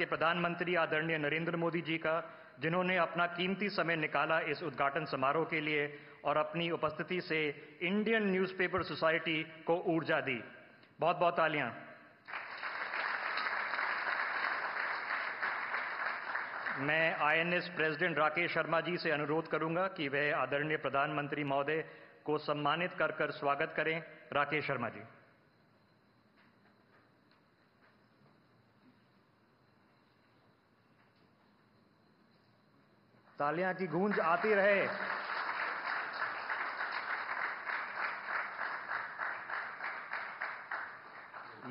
के प्रधानमंत्री आदरणीय नरेंद्र मोदी जी का, जिन्होंने अपना कीमती समय निकाला इस उद्घाटन समारोह के लिए और अपनी उपस्थिति से इंडियन न्यूज़पेपर सोसाइटी को ऊर्जा दी। बहुत बहुत तालियां। मैं आईएनएस प्रेसिडेंट राकेश शर्मा जी से अनुरोध करूंगा कि वह आदरणीय प्रधानमंत्री महोदय को सम्मानित कर स्वागत करें। राकेश शर्मा जी। तालियां की गूंज आती रहे।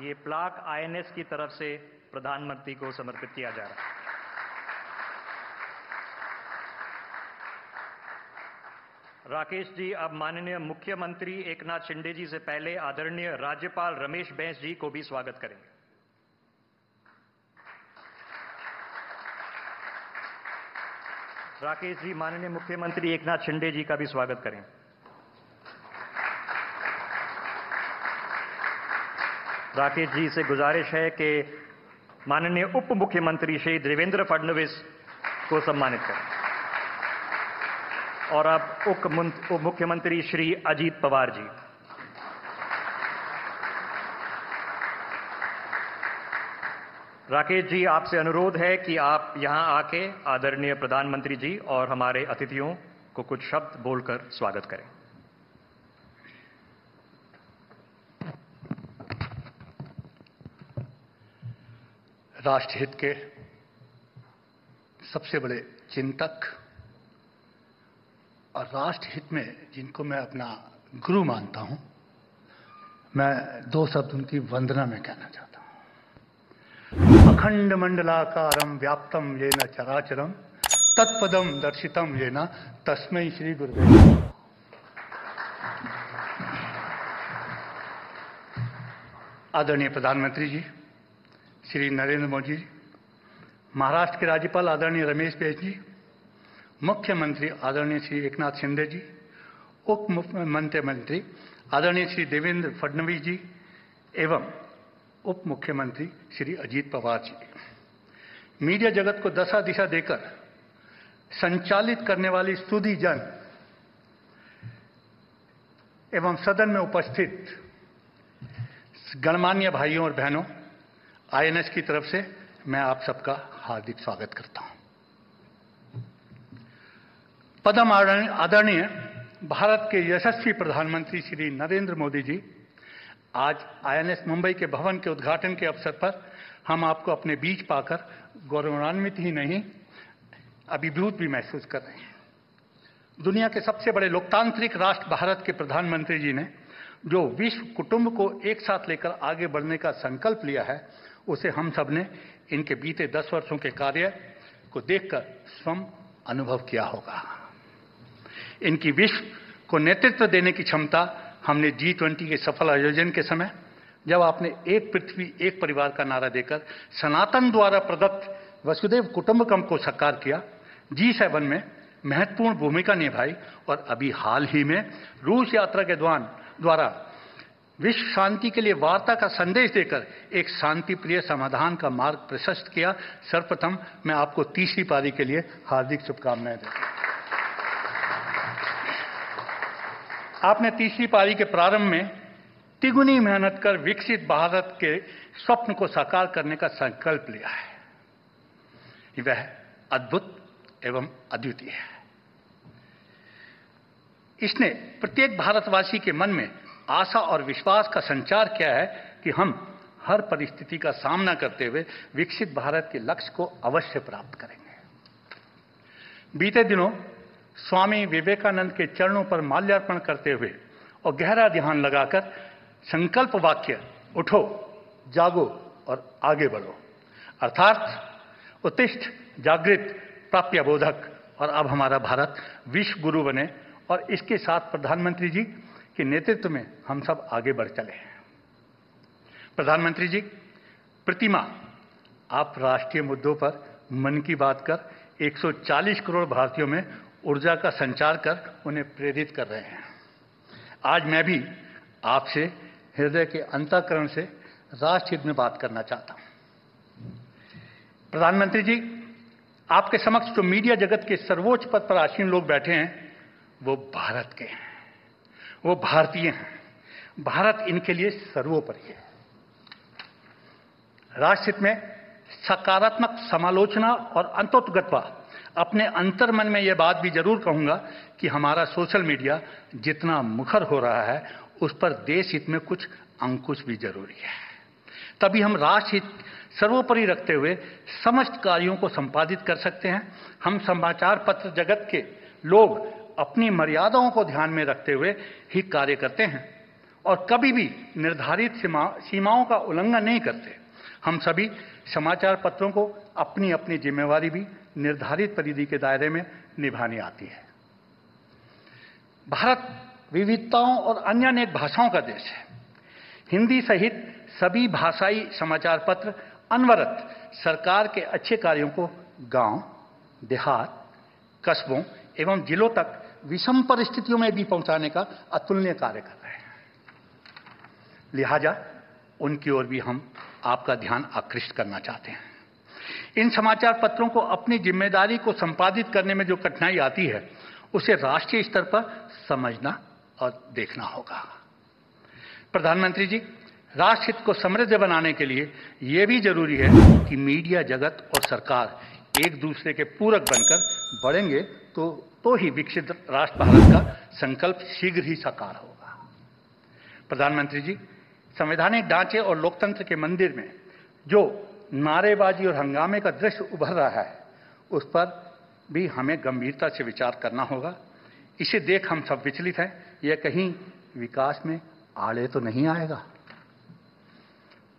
ये प्लाक आईएनएस की तरफ से प्रधानमंत्री को समर्पित किया जा रहा है। राकेश जी, अब माननीय मुख्यमंत्री एकनाथ शिंदे जी से पहले आदरणीय राज्यपाल रमेश बैस जी को भी स्वागत करेंगे। राकेश जी, माननीय मुख्यमंत्री एकनाथ शिंदे जी का भी स्वागत करें। राकेश जी से गुजारिश है कि माननीय उप मुख्यमंत्री श्री देवेंद्र फडणवीस को सम्मानित करें। और अब उप मुख्यमंत्री श्री अजीत पवार जी। राकेश जी, आपसे अनुरोध है कि आप यहां आके आदरणीय प्रधानमंत्री जी और हमारे अतिथियों को कुछ शब्द बोलकर स्वागत करें। राष्ट्रहित के सबसे बड़े चिंतक और राष्ट्रहित में जिनको मैं अपना गुरु मानता हूं, मैं दो शब्द उनकी वंदना में कहना चाहता हूं। अखंड मंडलाकारं व्याप्तम येन चराचरम तत्पदम दर्शितम येन तस्मै श्री गुरुवे नमः। आदरणीय प्रधानमंत्री जी श्री नरेंद्र मोदी जी, महाराष्ट्र के राज्यपाल आदरणीय रमेश बैस जी, मुख्यमंत्री आदरणीय श्री एकनाथ शिंदे जी, उप मुख्यमंत्री आदरणीय श्री देवेंद्र फडणवीस जी एवं उप मुख्यमंत्री श्री अजीत पवार जी, मीडिया जगत को दशा दिशा देकर संचालित करने वाली स्तुति जन एवं सदन में उपस्थित गणमान्य भाइयों और बहनों, आईएनएस की तरफ से मैं आप सबका हार्दिक स्वागत करता हूं। पदम आदरणीय भारत के यशस्वी प्रधानमंत्री श्री नरेंद्र मोदी जी, आज आईएनएस मुंबई के भवन के उद्घाटन के अवसर पर हम आपको अपने बीच पाकर गौरवान्वित ही नहीं, अभिभूत भी महसूस कर रहे हैं। दुनिया के सबसे बड़े लोकतांत्रिक राष्ट्र भारत के प्रधानमंत्री जी ने जो विश्व कुटुंब को एक साथ लेकर आगे बढ़ने का संकल्प लिया है, उसे हम सब ने इनके बीते 10 वर्षों के कार्य को देखकर स्वयं अनुभव किया होगा। इनकी विश्व को नेतृत्व देने की क्षमता हमने G20 के सफल आयोजन के समय, जब आपने एक पृथ्वी एक परिवार का नारा देकर सनातन द्वारा प्रदत्त वसुधैव कुटुंबकम को साकार किया, G7 में महत्वपूर्ण भूमिका निभाई और अभी हाल ही में रूस यात्रा के द्वारा विश्व शांति के लिए वार्ता का संदेश देकर एक शांति प्रिय समाधान का मार्ग प्रशस्त किया। सर्वप्रथम मैं आपको तीसरी पारी के लिए हार्दिक शुभकामनाएं देता हूं। आपने तीसरी पारी के प्रारंभ में तिगुनी मेहनत कर विकसित भारत के स्वप्न को साकार करने का संकल्प लिया है। वह अद्भुत एवं अद्वितीय है। इसने प्रत्येक भारतवासी के मन में आशा और विश्वास का संचार किया है कि हम हर परिस्थिति का सामना करते हुए विकसित भारत के लक्ष्य को अवश्य प्राप्त करेंगे। बीते दिनों स्वामी विवेकानंद के चरणों पर माल्यार्पण करते हुए और गहरा ध्यान लगाकर संकल्प वाक्य उठो, जागो और आगे बढ़ो, अर्थात उत्तिष्ठ, जागृत, प्राप्य बोधक। और अब हमारा भारत विश्व गुरु बने और इसके साथ प्रधानमंत्री जी के नेतृत्व में हम सब आगे बढ़ चले हैं। प्रधानमंत्री जी, प्रतिमा आप राष्ट्रीय मुद्दों पर मन की बात कर 140 करोड़ भारतीयों में ऊर्जा का संचार कर उन्हें प्रेरित कर रहे हैं। आज मैं भी आपसे हृदय के अंतःकरण से राष्ट्रहित में बात करना चाहता हूं। प्रधानमंत्री जी, आपके समक्ष जो मीडिया जगत के सर्वोच्च पद पर आसीन लोग बैठे हैं, वो भारत के हैं, वो भारतीय हैं। भारत इनके लिए सर्वोपरि है। राष्ट्रहित में सकारात्मक समालोचना और अंतोतगत्वा अपने अंतर्मन में यह बात भी जरूर कहूंगा कि हमारा सोशल मीडिया जितना मुखर हो रहा है, उस पर देश हित में कुछ अंकुश भी जरूरी है। तभी हम राष्ट्रहित सर्वोपरि रखते हुए समस्त कार्यों को संपादित कर सकते हैं। हम समाचार पत्र जगत के लोग अपनी मर्यादाओं को ध्यान में रखते हुए ही कार्य करते हैं और कभी भी निर्धारित सीमाओं का उल्लंघन नहीं करते। हम सभी समाचार पत्रों को अपनी अपनी जिम्मेवारी भी निर्धारित परिधि के दायरे में निभानी आती है। भारत विविधताओं और अन्य अनेक भाषाओं का देश है। हिंदी सहित सभी भाषाई समाचार पत्र अनवरत सरकार के अच्छे कार्यों को गांव, देहात, कस्बों एवं जिलों तक विषम परिस्थितियों में भी पहुंचाने का अतुलनीय कार्य कर रहे हैं। लिहाजा उनकी ओर भी हम आपका ध्यान आकृष्ट करना चाहते हैं। इन समाचार पत्रों को अपनी जिम्मेदारी को संपादित करने में जो कठिनाई आती है, उसे राष्ट्रीय स्तर पर समझना और देखना होगा। प्रधानमंत्री जी, राष्ट्रहित को समृद्ध बनाने के लिए यह भी जरूरी है कि मीडिया जगत और सरकार एक दूसरे के पूरक बनकर बढ़ेंगे तो ही विकसित राष्ट्र भारत का संकल्प शीघ्र ही साकार होगा। प्रधानमंत्री जी, संवैधानिक ढांचे और लोकतंत्र के मंदिर में जो नारेबाजी और हंगामे का दृश्य उभर रहा है, उस पर भी हमें गंभीरता से विचार करना होगा। इसे देख हम सब विचलित हैं, यह कहीं विकास में आड़े तो नहीं आएगा।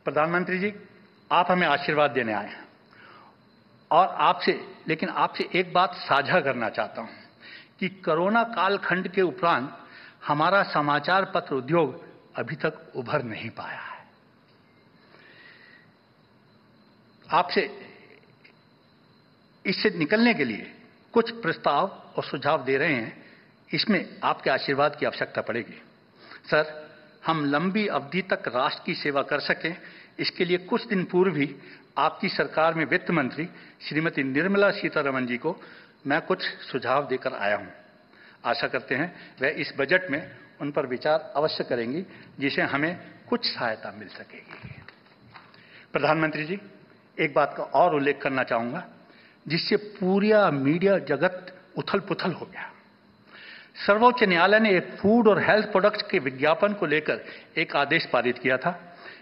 प्रधानमंत्री जी, आप हमें आशीर्वाद देने आए हैं और आपसे एक बात साझा करना चाहता हूं कि कोरोना कालखंड के उपरांत हमारा समाचार पत्र उद्योग अभी तक उभर नहीं पाया है। आपसे इससे निकलने के लिए कुछ प्रस्ताव और सुझाव दे रहे हैं। इसमें आपके आशीर्वाद की आवश्यकता पड़ेगी। सर, हम लंबी अवधि तक राष्ट्र की सेवा कर सकें, इसके लिए कुछ दिन पूर्व ही आपकी सरकार में वित्त मंत्री श्रीमती निर्मला सीतारमण जी को मैं कुछ सुझाव देकर आया हूं। आशा करते हैं वह इस बजट में उन पर विचार अवश्य करेंगी, जिसे हमें कुछ सहायता मिल सकेगी। प्रधानमंत्री जी, एक बात का और उल्लेख करना चाहूंगा जिससे पूरा मीडिया जगत उथल पुथल हो गया। सर्वोच्च न्यायालय ने एक फूड और हेल्थ प्रोडक्ट्स के विज्ञापन को लेकर एक आदेश पारित किया था,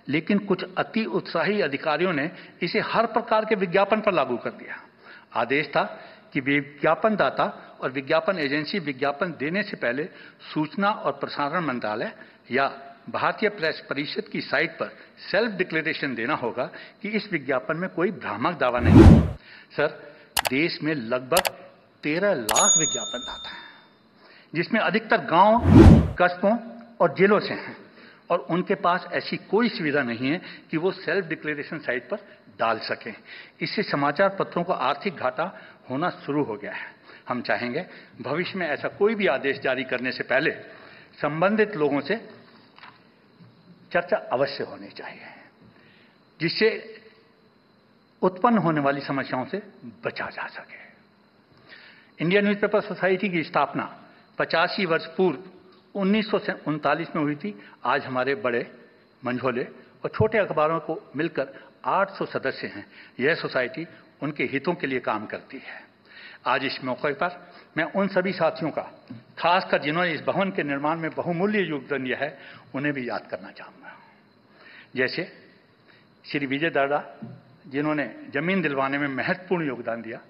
लेकिन कुछ अति उत्साही अधिकारियों ने इसे हर प्रकार के विज्ञापन पर लागू कर दिया। आदेश था कि विज्ञापनदाता और विज्ञापन एजेंसी विज्ञापन देने से पहले सूचना और प्रसारण मंत्रालय या भारतीय प्रेस परिषद की साइट पर सेल्फ डिक्लेरेशन देना होगा कि इस विज्ञापन में कोई भ्रामक दावा नहीं है। सर, देश में लगभग 13 लाख विज्ञापनदाता हैं, जिसमें अधिकतर गांव, कस्बों और जिलों से हैं और उनके पास ऐसी कोई सुविधा नहीं है कि वो सेल्फ डिक्लेरेशन साइट पर डाल सकें। इससे समाचार पत्रों को आर्थिक घाटा होना शुरू हो गया है। हम चाहेंगे भविष्य में ऐसा कोई भी आदेश जारी करने से पहले संबंधित लोगों से चर्चा अवश्य होनी चाहिए, जिससे उत्पन्न होने वाली समस्याओं से बचा जा सके। इंडियन न्यूज़पेपर सोसाइटी की स्थापना 85 वर्ष पूर्व 1939 में हुई थी। आज हमारे बड़े, मंझोले और छोटे अखबारों को मिलकर 800 सदस्य हैं। यह सोसाइटी उनके हितों के लिए काम करती है। आज इस मौके पर मैं उन सभी साथियों का, खासकर जिन्होंने इस भवन के निर्माण में बहुमूल्य योगदान दिया है, उन्हें भी याद करना चाहूंगा। जैसे श्री विजय दर्डा, जिन्होंने जमीन दिलवाने में महत्वपूर्ण योगदान दिया,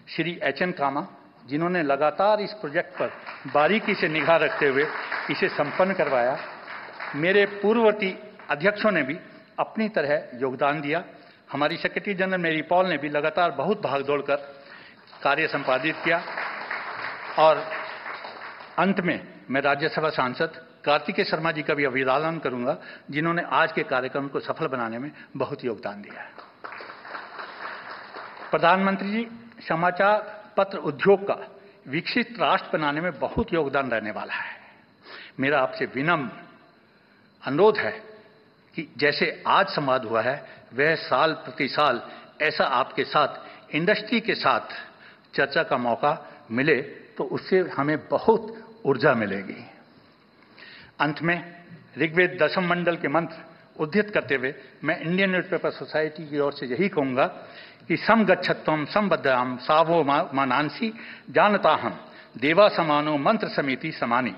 श्री एच.एन. कामा, जिन्होंने लगातार इस प्रोजेक्ट पर बारीकी से निगाह रखते हुए इसे संपन्न करवाया। मेरे पूर्ववर्ती अध्यक्षों ने भी अपनी तरह योगदान दिया। हमारी सेक्रेटरी जनरल मेरी पॉल ने भी लगातार बहुत भागदौड़ कर कार्य संपादित किया। और अंत में मैं राज्यसभा सांसद कार्तिकेय शर्मा जी का भी अभिवादन करूंगा, जिन्होंने आज के कार्यक्रम को सफल बनाने में बहुत योगदान दिया है। प्रधानमंत्री जी, समाचार पत्र उद्योग का विकसित राष्ट्र बनाने में बहुत योगदान रहने वाला है। मेरा आपसे विनम्र अनुरोध है कि जैसे आज संवाद हुआ है, वह साल प्रति साल ऐसा आपके साथ इंडस्ट्री के साथ चर्चा का मौका मिले तो उससे हमें बहुत ऊर्जा मिलेगी। अंत में ऋग्वेद दशम मंडल के मंत्र उद्धृत करते हुए मैं इंडियन न्यूज़पेपर सोसाइटी की ओर से यही कहूंगा कि सम गच्छत्वम संबद्धाम सावो मानांसी जानता हम देवा समानो मंत्र समिति समानी।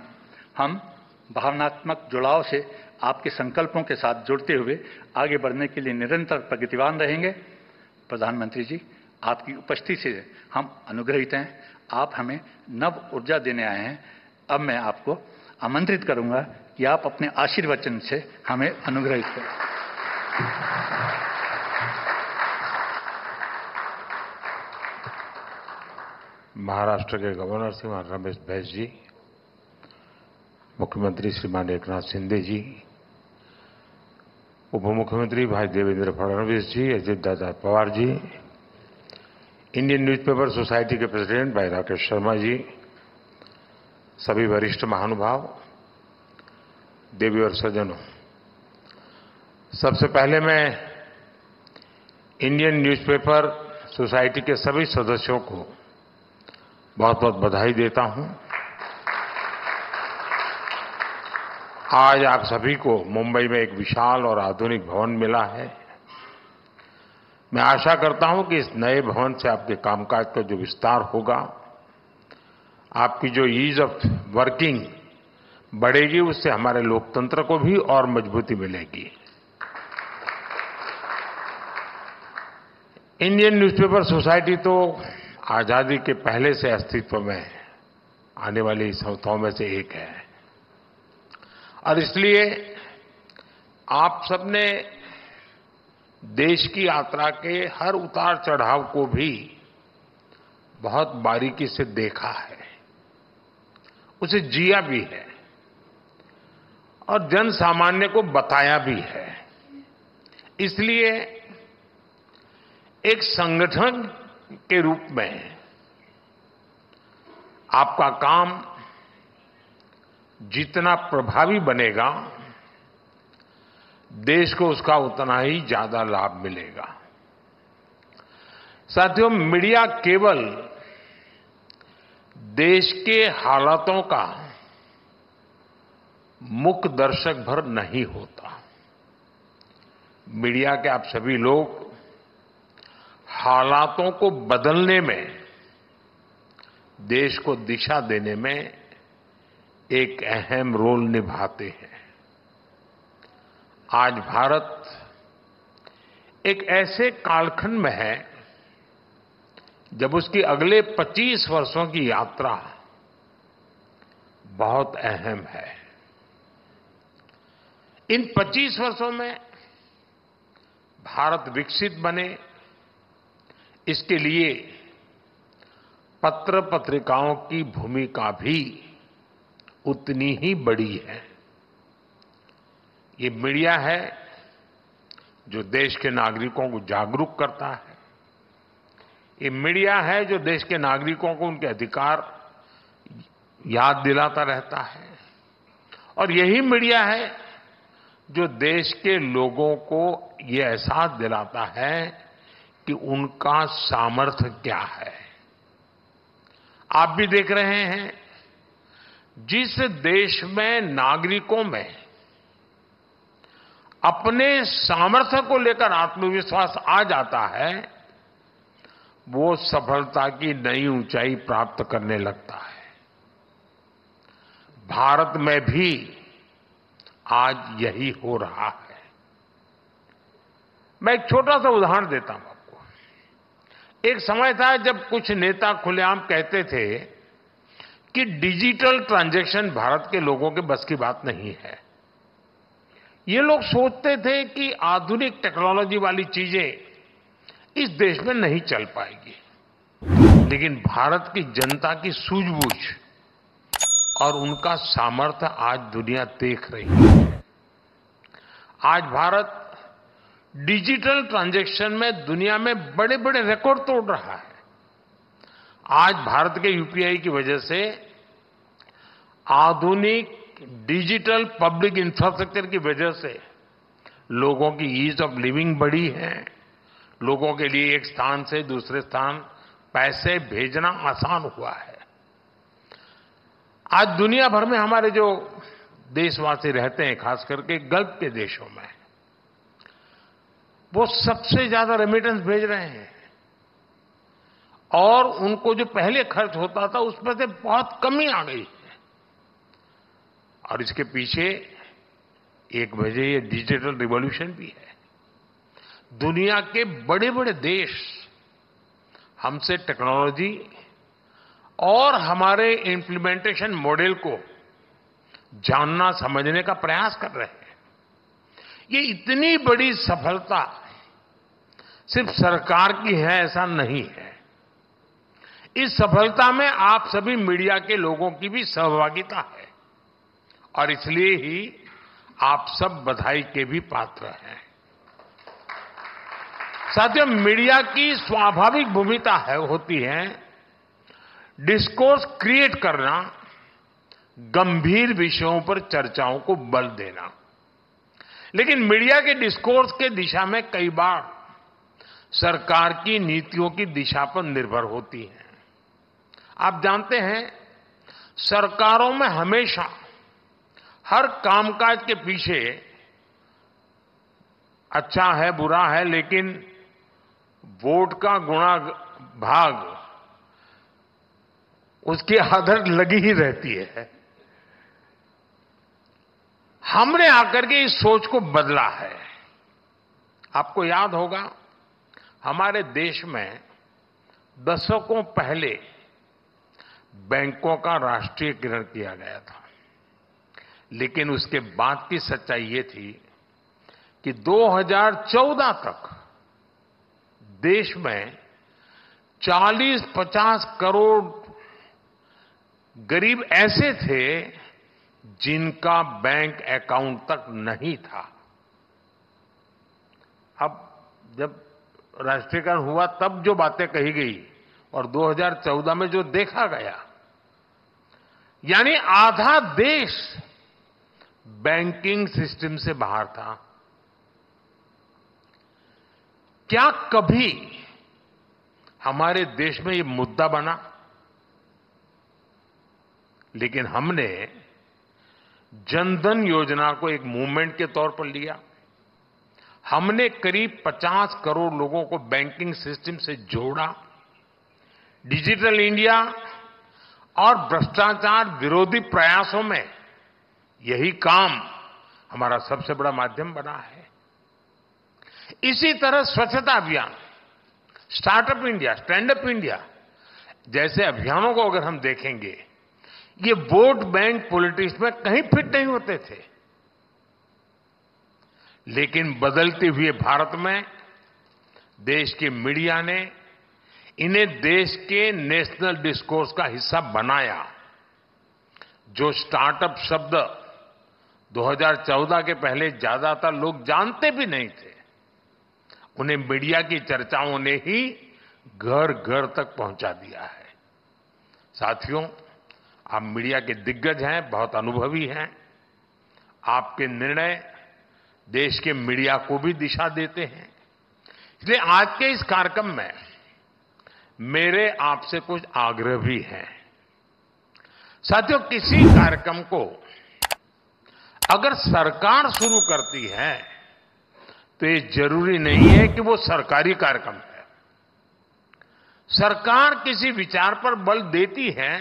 हम भावनात्मक जुड़ाव से आपके संकल्पों के साथ जुड़ते हुए आगे बढ़ने के लिए निरंतर प्रगतिवान रहेंगे। प्रधानमंत्री जी, आपकी उपस्थिति से हम अनुग्रहित हैं। आप हमें नव ऊर्जा देने आए हैं। अब मैं आपको आमंत्रित करूंगा कि आप अपने आशीर्वचन से हमें अनुग्रहित करें। महाराष्ट्र के गवर्नर श्रीमान रमेश बैस जी, मुख्यमंत्री श्रीमान एकनाथ शिंदे जी, उप मुख्यमंत्री भाई देवेंद्र फडणवीस जी, Ajit Dada Pawar ji, Indian newspaper society के प्रेसिडेंट भाई राकेश शर्मा जी, सभी वरिष्ठ महानुभाव, देवी और सज्जनों, सबसे पहले मैं इंडियन न्यूज़पेपर सोसाइटी के सभी सदस्यों को बहुत बहुत बधाई देता हूं। आज आप सभी को मुंबई में एक विशाल और आधुनिक भवन मिला है। मैं आशा करता हूं कि इस नए भवन से आपके कामकाज का जो विस्तार होगा, आपकी जो ईज ऑफ वर्किंग बढ़ेगी, उससे हमारे लोकतंत्र को भी और मजबूती मिलेगी। इंडियन न्यूज़पेपर सोसाइटी तो आजादी के पहले से अस्तित्व में आने वाली संस्थाओं में से एक है और इसलिए आप सबने देश की यात्रा के हर उतार चढ़ाव को भी बहुत बारीकी से देखा है, उसे जिया भी है और जन सामान्य को बताया भी है। इसलिए एक संगठन के रूप में आपका काम जितना प्रभावी बनेगा, देश को उसका उतना ही ज्यादा लाभ मिलेगा। साथियों, मीडिया केवल देश के हालातों का मुख्य दर्शक भर नहीं होता। मीडिया के आप सभी लोग हालातों को बदलने में, देश को दिशा देने में एक अहम रोल निभाते हैं। आज भारत एक ऐसे कालखंड में है जब उसकी अगले 25 वर्षों की यात्रा बहुत अहम है। इन 25 वर्षों में भारत विकसित बने, इसके लिए पत्र पत्रिकाओं की भूमिका भी उतनी ही बड़ी है। ये मीडिया है जो देश के नागरिकों को जागरूक करता है। ये मीडिया है जो देश के नागरिकों को उनके अधिकार याद दिलाता रहता है और यही मीडिया है जो देश के लोगों को ये एहसास दिलाता है कि उनका सामर्थ्य क्या है। आप भी देख रहे हैं, जिस देश में नागरिकों में अपने सामर्थ्य को लेकर आत्मविश्वास आ जाता है, वो सफलता की नई ऊंचाई प्राप्त करने लगता है। भारत में भी आज यही हो रहा है। मैं एक छोटा सा उदाहरण देता हूं आपको। एक समय था जब कुछ नेता खुलेआम कहते थे कि डिजिटल ट्रांजैक्शन भारत के लोगों के बस की बात नहीं है। ये लोग सोचते थे कि आधुनिक टेक्नोलॉजी वाली चीजें इस देश में नहीं चल पाएगी, लेकिन भारत की जनता की सूझबूझ और उनका सामर्थ्य आज दुनिया देख रही है। आज भारत डिजिटल ट्रांजैक्शन में दुनिया में बड़े बड़े रिकॉर्ड तोड़ रहा है। आज भारत के यूपीआई की वजह से आधुनिक डिजिटल पब्लिक इंफ्रास्ट्रक्चर की वजह से लोगों की ईज ऑफ लिविंग बढ़ी है, लोगों के लिए एक स्थान से दूसरे स्थान पैसे भेजना आसान हुआ है। आज दुनिया भर में हमारे जो देशवासी रहते हैं, खास करके गल्फ के देशों में, वो सबसे ज्यादा रेमिटेंस भेज रहे हैं और उनको जो पहले खर्च होता था उसमें से बहुत कमी आ गई है। और इसके पीछे एक वजह ये डिजिटल रिवॉल्यूशन भी है। दुनिया के बड़े बड़े देश हमसे टेक्नोलॉजी और हमारे इंप्लीमेंटेशन मॉडल को जानना समझने का प्रयास कर रहे हैं। ये इतनी बड़ी सफलता सिर्फ सरकार की है ऐसा नहीं है। इस सफलता में आप सभी मीडिया के लोगों की भी सहभागिता है और इसलिए ही आप सब बधाई के भी पात्र हैं। साथियों, मीडिया की स्वाभाविक भूमिका होती है डिस्कोर्स क्रिएट करना, गंभीर विषयों पर चर्चाओं को बल देना। लेकिन मीडिया के डिस्कोर्स के दिशा में कई बार सरकार की नीतियों की दिशा पर निर्भर होती है। आप जानते हैं, सरकारों में हमेशा हर कामकाज के पीछे अच्छा है बुरा है, लेकिन वोट का गुणा भाग उसकी आदत लगी ही रहती है। हमने आकर के इस सोच को बदला है। आपको याद होगा, हमारे देश में दशकों पहले बैंकों का राष्ट्रीयकरण किया गया था, लेकिन उसके बाद की सच्चाई ये थी कि 2014 तक देश में 40-50 करोड़ गरीब ऐसे थे जिनका बैंक अकाउंट तक नहीं था। अब जब राष्ट्रीयकरण हुआ तब जो बातें कही गई और 2014 में जो देखा गया, यानी आधा देश बैंकिंग सिस्टम से बाहर था। क्या कभी हमारे देश में ये मुद्दा बना? लेकिन हमने जनधन योजना को एक मूवमेंट के तौर पर लिया। हमने करीब 50 करोड़ लोगों को बैंकिंग सिस्टम से जोड़ा। डिजिटल इंडिया और भ्रष्टाचार विरोधी प्रयासों में यही काम हमारा सबसे बड़ा माध्यम बना है। इसी तरह स्वच्छता अभियान, startup India, stand up India जैसे अभियानों को अगर हम देखेंगे, ये वोट बैंक पॉलिटिक्स में कहीं फिट नहीं होते थे। लेकिन बदलते हुए भारत में देश की मीडिया ने इन्हें देश के नेशनल डिस्कोर्स का हिस्सा बनाया। जो स्टार्टअप शब्द 2014 के पहले ज्यादातर लोग जानते भी नहीं थे, उन्हें मीडिया की चर्चाओं ने ही घर घर तक पहुंचा दिया है। साथियों, आप मीडिया के दिग्गज हैं, बहुत अनुभवी हैं। आपके निर्णय देश के मीडिया को भी दिशा देते हैं। इसलिए आज के इस कार्यक्रम में मेरे आपसे कुछ आग्रह भी हैं। साथियों, किसी कार्यक्रम को अगर सरकार शुरू करती है तो ये जरूरी नहीं है कि वो सरकारी कार्यक्रम है। सरकार किसी विचार पर बल देती है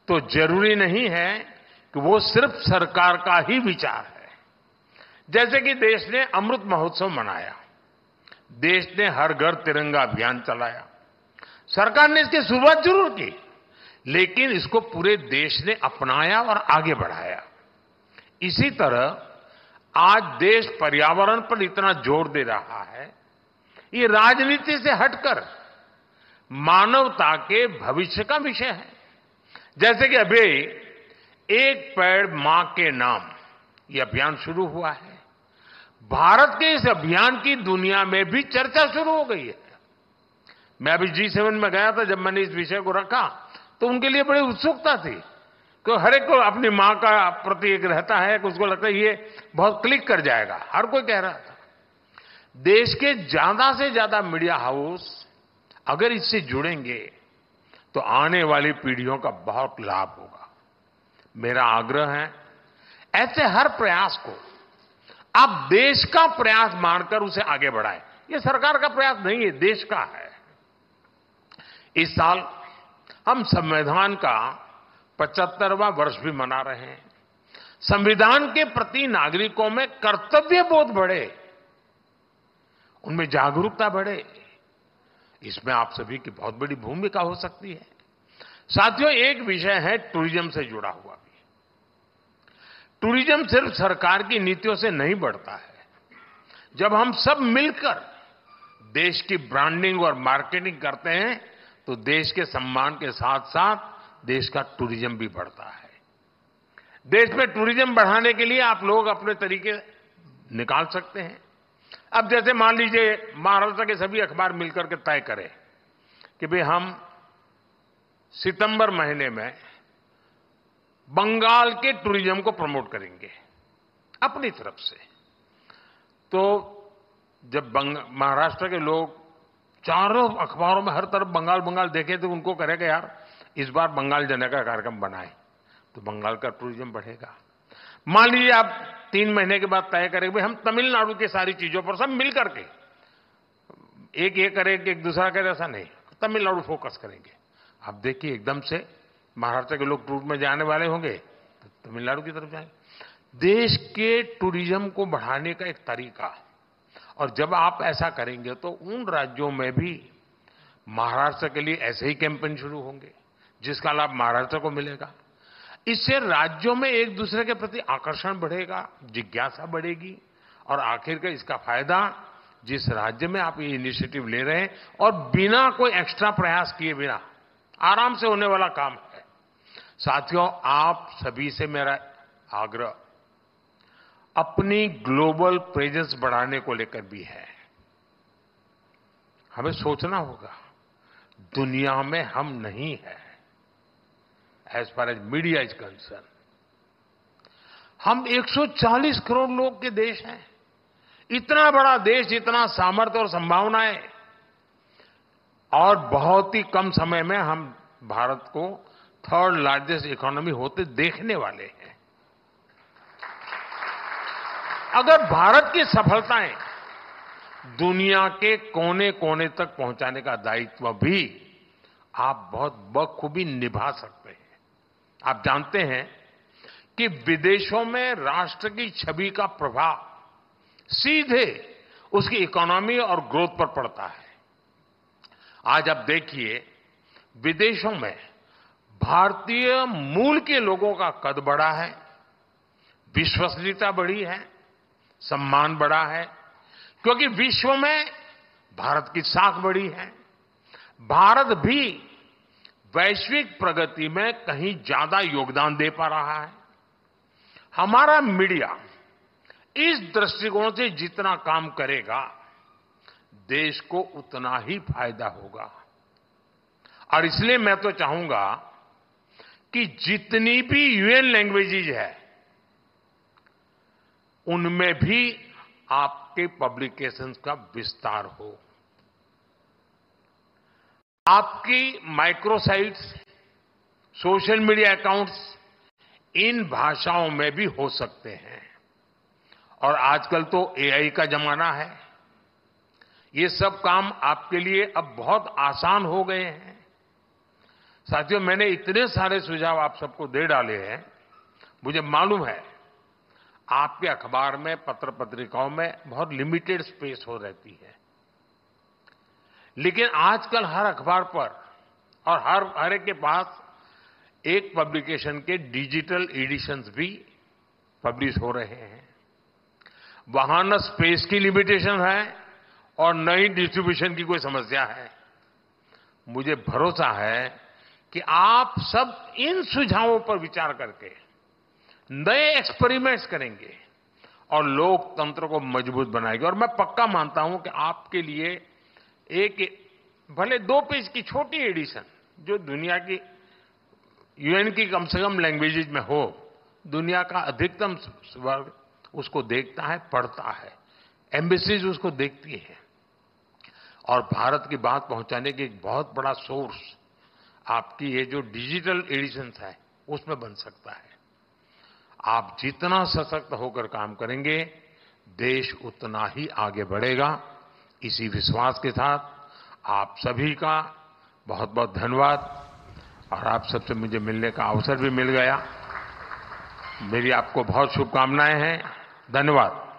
तो जरूरी नहीं है कि वो सिर्फ सरकार का ही विचार है। जैसे कि देश ने अमृत महोत्सव मनाया, देश ने हर घर तिरंगा अभियान चलाया। सरकार ने इसकी शुरुआत जरूर की, लेकिन इसको पूरे देश ने अपनाया और आगे बढ़ाया। इसी तरह आज देश पर्यावरण पर इतना जोर दे रहा है, ये राजनीति से हटकर मानवता के भविष्य का विषय है। जैसे कि अभी एक पेड़ मां के नाम ये अभियान शुरू हुआ है। भारत के इस अभियान की दुनिया में भी चर्चा शुरू हो गई है। मैं अभी G7 में गया था, जब मैंने इस विषय को रखा तो उनके लिए बड़ी उत्सुकता थी, क्योंकि हर एक को अपनी मां का प्रति एक रहता है कि उसको लगता है ये बहुत क्लिक कर जाएगा, हर कोई कह रहा था। देश के ज्यादा से ज्यादा मीडिया हाउस अगर इससे जुड़ेंगे तो आने वाली पीढ़ियों का बहुत लाभ होगा। मेरा आग्रह है, ऐसे हर प्रयास को आप देश का प्रयास मानकर उसे आगे बढ़ाएं। ये सरकार का प्रयास नहीं है, देश का है। इस साल हम संविधान का 75वां वर्ष भी मना रहे हैं। संविधान के प्रति नागरिकों में कर्तव्य बोध बढ़े, उनमें जागरूकता बढ़े, इसमें आप सभी की बहुत बड़ी भूमिका हो सकती है। साथियों, एक विषय है टूरिज्म से जुड़ा हुआ भी। टूरिज्म सिर्फ सरकार की नीतियों से नहीं बढ़ता है। जब हम सब मिलकर देश की ब्रांडिंग और मार्केटिंग करते हैं तो देश के सम्मान के साथ साथ देश का टूरिज्म भी बढ़ता है। देश में टूरिज्म बढ़ाने के लिए आप लोग अपने तरीके निकाल सकते हैं। अब जैसे मान लीजिए महाराष्ट्र के सभी अखबार मिलकर के तय करें कि भाई हम सितंबर महीने में बंगाल के टूरिज्म को प्रमोट करेंगे अपनी तरफ से। तो जब महाराष्ट्र के लोग चारों अखबारों में हर तरफ बंगाल बंगाल देखे तो उनको करेगा यार इस बार बंगाल जाने का कार्यक्रम बनाए तो बंगाल का टूरिज्म बढ़ेगा। मान लीजिए आप 3 महीने के बाद तय करेंगे भाई हम तमिलनाडु की सारी चीजों पर सब मिल करके एक ये करेंगे एक दूसरा करे, ऐसा नहीं, तमिलनाडु फोकस करेंगे। आप देखिए एकदम से महाराष्ट्र के लोग टूर में जाने वाले होंगे तो तमिलनाडु की तरफ जाएंगे। देश के टूरिज्म को बढ़ाने का एक तरीका, और जब आप ऐसा करेंगे तो उन राज्यों में भी महाराष्ट्र के लिए ऐसे ही कैंपेन शुरू होंगे जिसका लाभ महाराष्ट्र को मिलेगा। इससे राज्यों में एक दूसरे के प्रति आकर्षण बढ़ेगा, जिज्ञासा बढ़ेगी, और आखिरकार इसका फायदा जिस राज्य में आप ये इनिशिएटिव ले रहे हैं और बिना कोई एक्स्ट्रा प्रयास किए बिना आराम से होने वाला काम है। साथियों, आप सभी से मेरा आग्रह अपनी ग्लोबल प्रेजेंस बढ़ाने को लेकर भी है। हमें सोचना होगा दुनिया में हम नहीं है as far as media is concern. हम 140 करोड़ लोग के देश हैं। इतना बड़ा देश, इतना सामर्थ्य और संभावनाएं, और बहुत ही कम समय में हम भारत को 3rd लार्जेस्ट इकोनॉमी होते देखने वाले हैं। अगर भारत की सफलताएं दुनिया के कोने कोने तक पहुंचाने का दायित्व भी आप बहुत बखूबी निभा सकते हैं। आप जानते हैं कि विदेशों में राष्ट्र की छवि का प्रभाव सीधे उसकी इकोनॉमी और ग्रोथ पर पड़ता है। आज आप देखिए विदेशों में भारतीय मूल के लोगों का कद बढ़ा है, विश्वसनीयता बढ़ी है, सम्मान बढ़ा है, क्योंकि विश्व में भारत की साख बढ़ी है। भारत भी वैश्विक प्रगति में कहीं ज्यादा योगदान दे पा रहा है। हमारा मीडिया इस दृष्टिकोण से जितना काम करेगा देश को उतना ही फायदा होगा। और इसलिए मैं तो चाहूंगा कि जितनी भी यूएन लैंग्वेजेज है उनमें भी आपके पब्लिकेशंस का विस्तार हो। आपकी microsites, social media accounts in भाषाओं में भी हो सकते हैं। और आजकल तो एआई का जमाना है, ये सब काम आपके लिए अब बहुत आसान हो गए हैं। साथियों, मैंने इतने सारे सुझाव आप सबको दे डाले हैं, मुझे मालूम है आपके अखबार में, पत्र पत्रिकाओं में बहुत लिमिटेड स्पेस हो रहती है, लेकिन आजकल हर अखबार पर और हर एक के पास एक पब्लिकेशन के डिजिटल एडिशंस भी पब्लिश हो रहे हैं। वहां न स्पेस की लिमिटेशन है और न ही डिस्ट्रीब्यूशन की कोई समस्या है। मुझे भरोसा है कि आप सब इन सुझावों पर विचार करके नए एक्सपेरिमेंट्स करेंगे और लोकतंत्र को मजबूत बनाएंगे। और मैं पक्का मानता हूं कि आपके लिए एक भले 2 पेज की छोटी एडिशन जो दुनिया की यूएन की कम से कम लैंग्वेजेज में हो, दुनिया का अधिकतम वर्ग उसको देखता है, पढ़ता है, एम्बेसीज उसको देखती हैं और भारत की बात पहुंचाने की एक बहुत बड़ा सोर्स आपकी ये जो डिजिटल एडिशंस है उसमें बन सकता है। आप जितना सशक्त होकर काम करेंगे देश उतना ही आगे बढ़ेगा। इसी विश्वास के साथ आप सभी का बहुत बहुत धन्यवाद और आप सबसे मुझे मिलने का अवसर भी मिल गया। मेरी आपको बहुत शुभकामनाएं हैं। धन्यवाद।